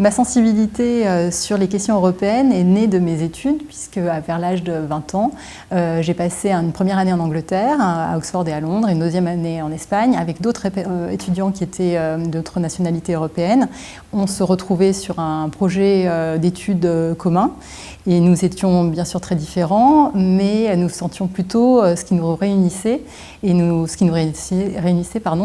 Ma sensibilité sur les questions européennes est née de mes études, puisque vers l'âge de 20 ans, j'ai passé une première année en Angleterre, à Oxford et à Londres, et une deuxième année en Espagne, avec d'autres étudiants qui étaient d'autres nationalités européennes. On se retrouvait sur un projet d'études commun, et nous étions bien sûr très différents, mais nous sentions plutôt ce qui nous réunissait. Et ce qui nous réunissait,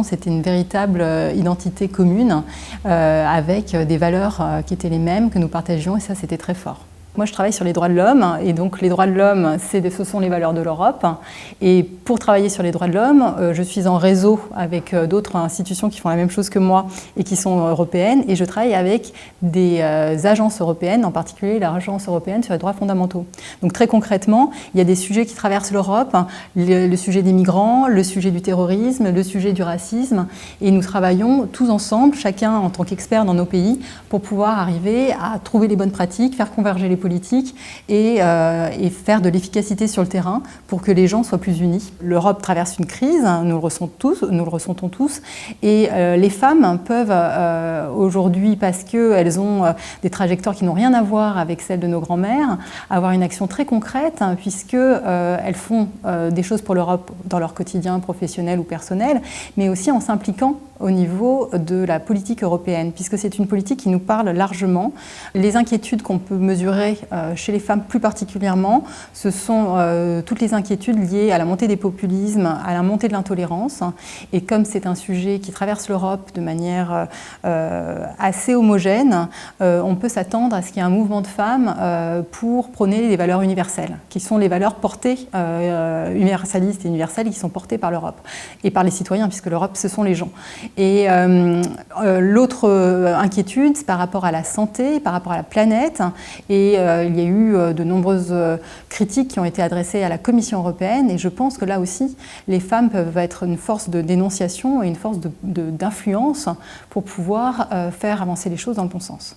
c'était une véritable identité commune, avec des valeurs qui étaient les mêmes, que nous partagions, et ça, c'était très fort. Moi, je travaille sur les droits de l'homme, et donc les droits de l'homme, ce sont les valeurs de l'Europe. Et pour travailler sur les droits de l'homme, je suis en réseau avec d'autres institutions qui font la même chose que moi et qui sont européennes, et je travaille avec des agences européennes, en particulier l'Agence européenne sur les droits fondamentaux. Donc très concrètement, il y a des sujets qui traversent l'Europe, le sujet des migrants, le sujet du terrorisme, le sujet du racisme, et nous travaillons tous ensemble, chacun en tant qu'expert dans nos pays, pour pouvoir arriver à trouver les bonnes pratiques, faire converger les politiques et faire de l'efficacité sur le terrain pour que les gens soient plus unis. L'Europe traverse une crise, nous le ressentons tous, et les femmes peuvent aujourd'hui, parce qu'elles ont des trajectoires qui n'ont rien à voir avec celles de nos grands-mères, avoir une action très concrète, puisqu'elles font des choses pour l'Europe dans leur quotidien professionnel ou personnel, mais aussi en s'impliquant au niveau de la politique européenne, puisque c'est une politique qui nous parle largement. Les inquiétudes qu'on peut mesurer chez les femmes plus particulièrement, ce sont toutes les inquiétudes liées à la montée des populismes, à la montée de l'intolérance. Et comme c'est un sujet qui traverse l'Europe de manière assez homogène, on peut s'attendre à ce qu'il y ait un mouvement de femmes pour prôner les valeurs universelles, qui sont les valeurs portées, universalistes et universelles, qui sont portées par l'Europe et par les citoyens, puisque l'Europe, ce sont les gens. Et l'autre inquiétude, c'est par rapport à la santé, par rapport à la planète. Et il y a eu de nombreuses critiques qui ont été adressées à la Commission européenne. Et je pense que là aussi, les femmes peuvent être une force de dénonciation et une force d'influence pour pouvoir faire avancer les choses dans le bon sens.